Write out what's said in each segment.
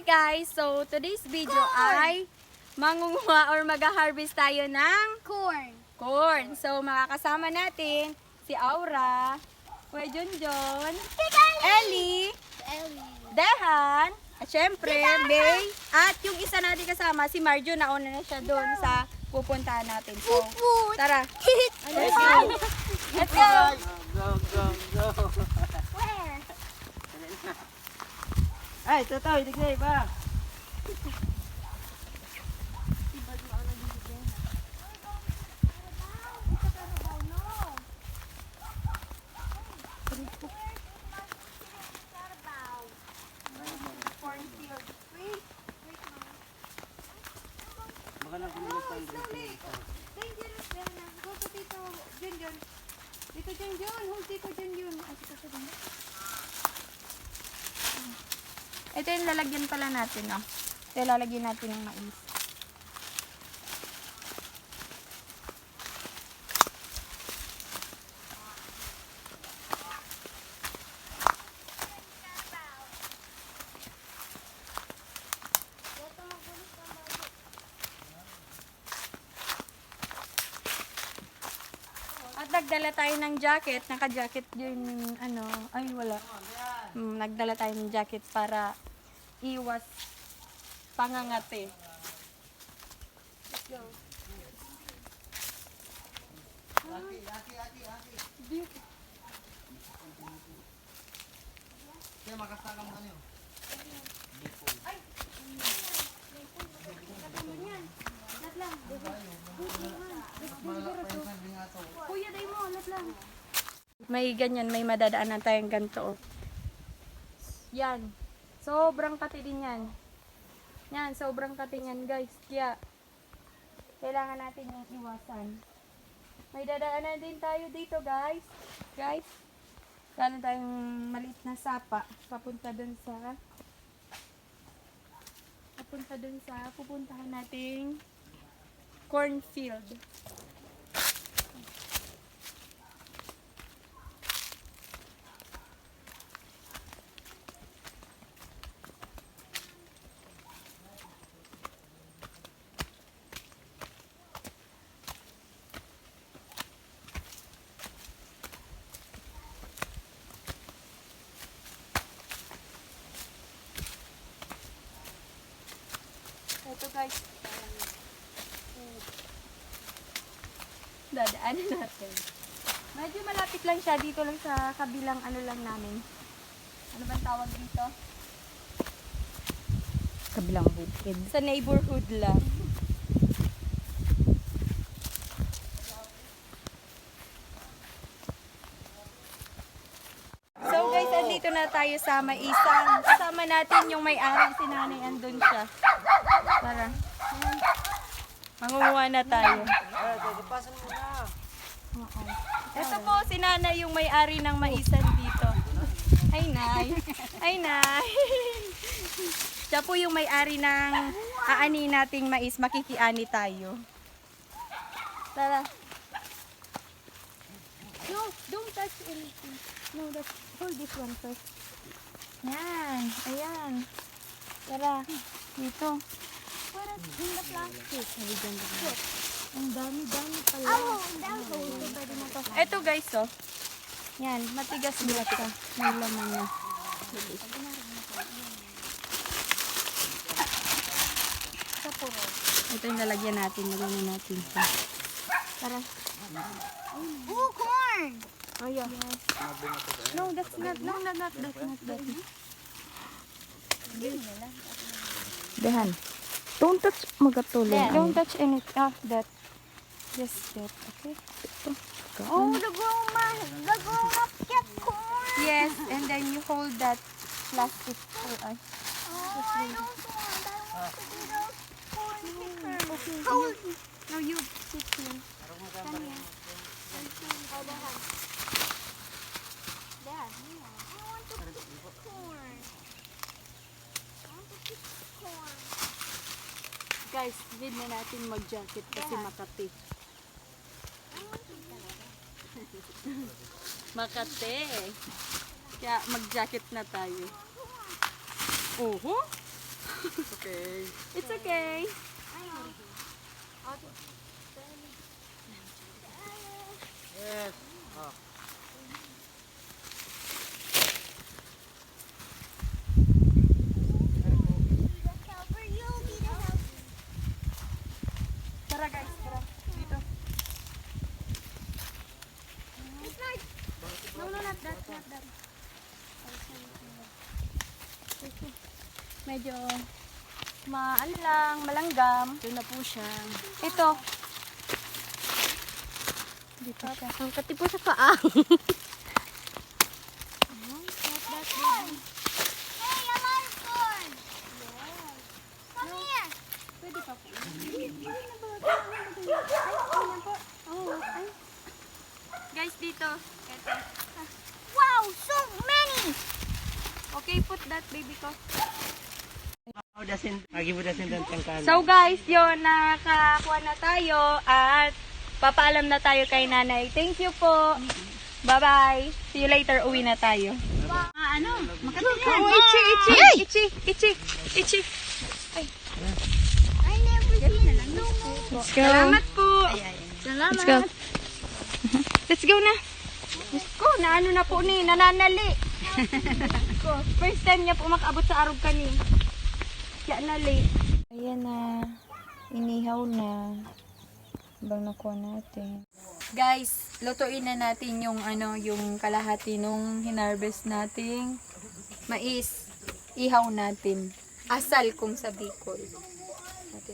guys! So, today's video ay mangunguha or mag-harvest tayo ng corn. So, makakasama natin si Aura, Kuya Junjun, Ellie, Dehan, at syempre, May, at yung isa natin kasama, si Marjo, nauna na siya doon sa pupuntahan natin. So, tara! Let's go! Let's go! Where? Ay, totoo, itigay ba? Baka lang kumulit tayo dito. Dangerous, Bella. Go to Tito Junjun. Tito Junjun, hold Tito Junjun. Ay, Tito Junjun. Ito yung lalagyan pala natin, no? Ito yung lalagyan natin ng mais. At nagdala tayo ng jacket. Naka-jacket din, ano, ay wala. Nagdala tayo ng jacket para iwas pangangati. Let's go. Kaya makasakang ano yun? Kuya, day mo, alat lang. May ganyan, may madadaanan tayong ganito. Yan. Sobrang kati din yan. Yan, sobrang kati yan, guys. Kaya, kailangan natin yung iwasan. May dadaanan din tayo dito, guys. Guys, gano'n tayong maliit na sapa. Papunta dun sa pupuntahan nating cornfield. Ito guys, dadaanan natin. Medyo malapit lang siya, dito lang sa kabilang ano lang namin. Ano bang tawag dito? Kabilang bukid. Sa neighborhood lang. So guys, andito na tayo sa maisan. Kasama natin yung may-ari, si nanay, andun siya. Tara. Mangunguha na tayo. Ay, gagapasan mo na. Ito po, si nanay yung may-ari ng maisan dito. Hi, Nay. Hi, Nay. Siya po yung may-ari ng aani nating mais. Makikiani tayo. Tara. No, don't touch anything. No, hold this one first. Yan. Ayan. Tara. Dito. Para in the plastic. Ang dami-dami pala. Ito guys, oh. Yan, matigas bilat ka. May laman niya. Ito yung lalagyan natin. Lagyan natin. Tara. Oh, corn! Oh, yeah. Yes. No, that's not that. Dehan. Don't touch magatulong. Don't touch any that. Just that, okay? Oh, the grown-up get corn! Yes, and then you hold that plastic for us. Oh, I don't want. I want to be those corn pickers. Okay, Hold. now you sit here. Come here. Dad, I want to pick corn. I want to pick corn. Guys, need na natin mag-jacket kasi Makati. Makati. Kaya mag-jacket na tayo. Oho. Okay. It's okay. Yes. Oh. Helper, you'll be the helper. Tara guys, tara. Dito. It's not. No, not that. Medyo ano lang, malanggam. Ito na po siya. Ito. Dito siya. Ang kati po sa paa. Hey, a live corn. Yes. Come here. Pwede pa po. Ay. Guys, dito. Ito. Wow, so many. Okay, put that baby ko. Lagi mo dasin dan tangkan. So guys, yun, nakakuha na tayo at papaalam na tayo kay nanay. Thank you po. Bye-bye. See you later. Uwi na tayo. Itchy. I never seen no more. Let's go. Salamat po. Salamat. Let's go. Let's go na. Let's go. Naano na po ni, nananali. First time niya po makaabot sa arog kani. Kaya nali. Ayan na. Inihaw na. Habang nakuha natin. Guys, lutuin na natin yung yung kalahati nung hinarvest nating mais. Ihaw natin. Asal kung sa Bicol.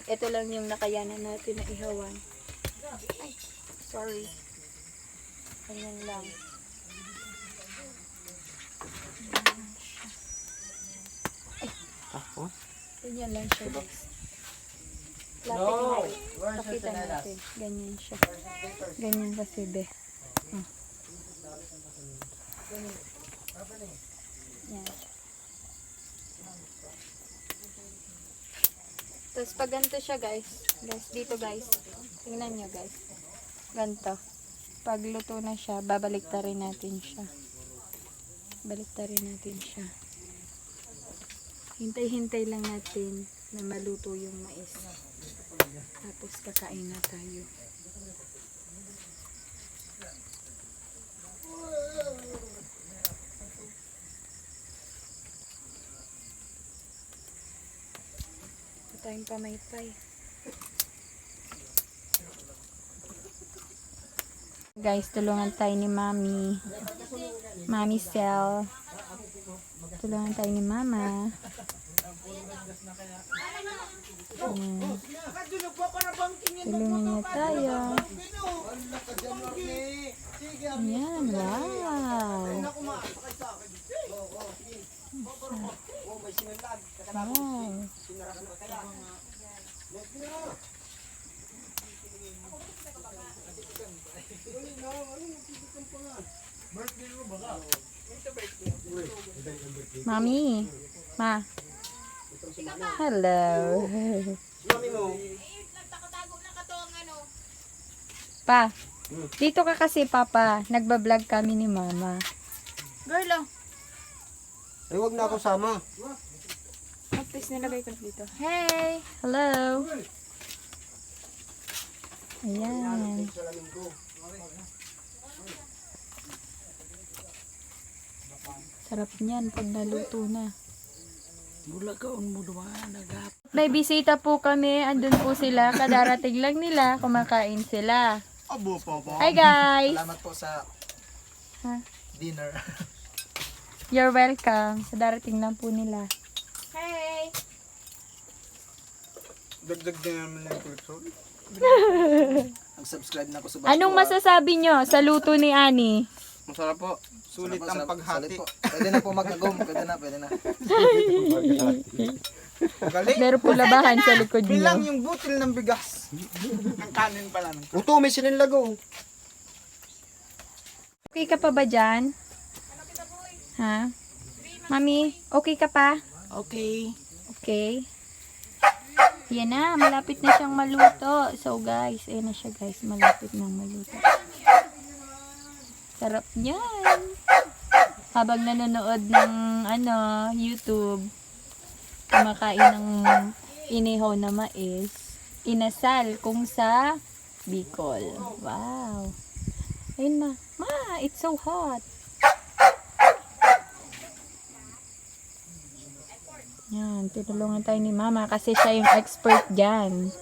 Ito lang yung nakayanan natin na ihawan. Ay, sorry. Ganyan lang. Ako? Ganyan lang siya, guys. Lapit na. Pakita natin. Ganyan siya. Ganyan kasi, be. Oh. Yan. Tapos pag ganito siya, guys. Guys, dito, guys. Tingnan nyo, guys. Ganito. Pag luto na siya, babaliktarin natin siya. Baliktarin natin siya. Hintay-hintay lang natin na maluto yung mais. Tapos kakain na tayo. Ito tayong pamaypay. Guys, tulungan tayo ni Mami. Mami Cell. Tulungan tayo ni Mama. Ayan. Tulungan niya tayo. Ayan, wow. Wow. Mami. Ma. Hello. Pa. Dito ka kasi, Papa. Nagbablog kami ni Mama. Girl, oh. Ay, wag na ako sama. Please, nilagay ko dito. Hey! Hello! Ayan. Sarap niyan pag naluto na. Bulagaon mo dumaan, nagap. May bisita po kami. Andun po sila. Kadarating lang nila. Kumakain sila. Abo po. Hi guys! Salamat po sa Ha? dinner. You're welcome. Kadarating lang po nila. Hey! Dagdag din naman ng kulitol. Nag-subscribe na ako sa Anong masasabi nyo sa luto ni Ani? Masarap po. Sulit ang Salit paghati. po. Pwede na po mag-agom. Pwede na. Galing. Meron po labahan sa likod Bilang nyo. yung butil ng bigas. Ang kanin pala. Uto, may sininlago. Okay ka pa ba dyan? Ha? Mami, okay ka pa? Okay. Okay. Yan na, malapit na siyang maluto. So guys, ayan na siya guys, malapit na maluto. Sarap niyan. Habang nanonood ng YouTube. kumakain ng inihaw na mais, inasal kung sa Bicol. Wow. Ayun ma. Ma, it's so hot. Yan, tinulungan tayo ni Mama kasi siya yung expert dyan.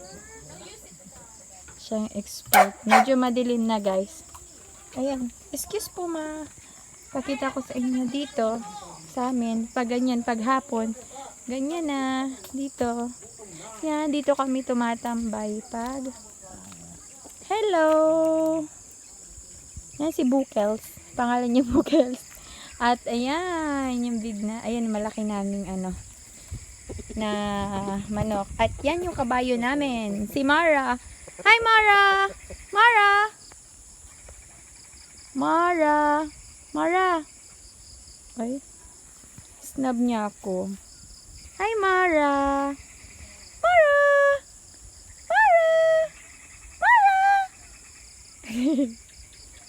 Siya yung expert. Medyo madilim na guys. Ayan. Excuse po ma. Pakita ko sa inyo dito. Sa amin. Pag ganyan, pag hapon. Ganyan na. Dito. Yan, dito kami tumatambay. Pag. Hello! Yan si Bukels. Pangalan niya Bukels. At ayan, yung big na. Ayan, malaki naming ano. Na manok. At yan yung kabayo namin. Si Mara. Hi Mara! Mara! Mara! Mara! Ay. Snub niya ako. Hi Mara! Mara! Mara! Mara!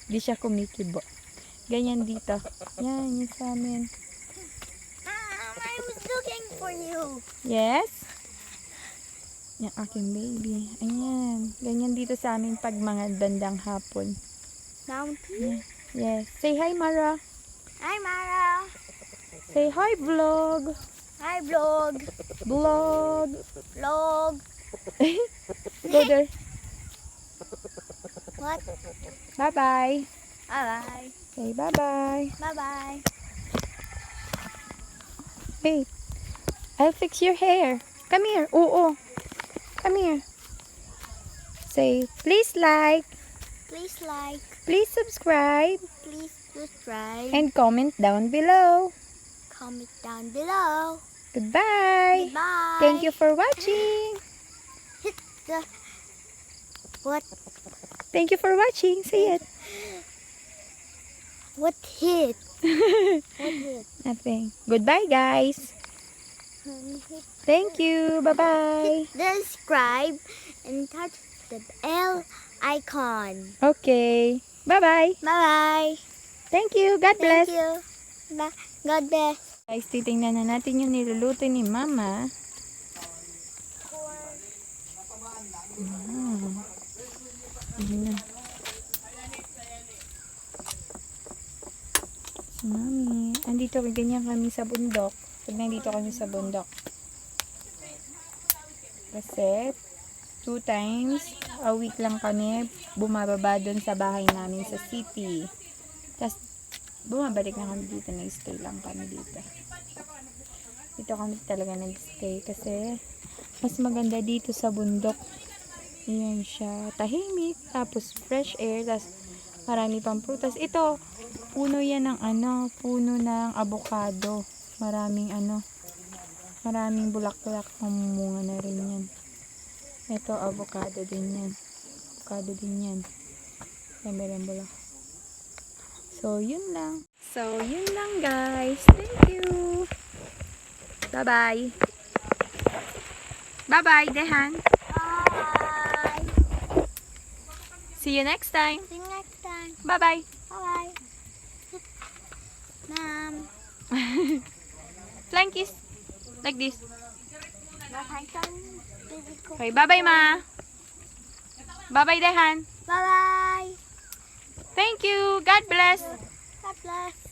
Di siya kumikibo. Ganyan dito. Yan, yung sa amin. I was looking for you. Yes? Yung aking baby. Ayan. Ganyan dito sa amin pag mga bandang hapon. Mountain. Yes. Say hi, Mara. Hi, Mara. Say hi, vlog. Hi, vlog. Vlog. Vlog. Go there. What? Bye-bye. Bye-bye. Say bye-bye. Bye-bye. Wait. I'll fix your hair. Come here. Oo. Come here. Say, please like, Please like. please subscribe, Please subscribe. and comment down below. Comment down below. Goodbye. Goodbye. Thank you for watching. Hit the... What? Thank you for watching. Say it. What hit? What hit? Nothing. Goodbye, guys. Hit Thank you. Bye-bye. the subscribe and touch the bell icon. Okay. Bye-bye. Bye-bye. Thank you. God bless. Thank you. God bless. Guys, titingnan na natin yung niluluto ni Mama. Ayan na. Si Mami. Andito, ganyan kami sa bundok. Pag nandito kami sa bundok. Kasi, 2 times a week lang kami bumababa doon sa bahay namin sa city. Tapos, bumabalik na kami dito. Nag-stay lang kami dito. Dito kami talaga nag-stay kasi mas maganda dito sa bundok. Ayan siya. Tahimik. Tapos fresh air. Tapos marami pang prutas. Ito, puno yan ng ano, puno ng avocado. Maraming ano, maraming bulaklak. Mamunga na rin yan. Ito, avocado din yan. Avocado din yan. Meron bulak. So, yun lang. So, yun lang guys. Thank you. Bye-bye. Bye-bye, Dehan. Bye. See you next time. See you next time. Bye-bye. Bye. Mom. Flying kiss. Like this. Bye-bye. Okay, bye-bye, Ma. Bye-bye, Dehan. Bye-bye. Thank you. God bless. God bless.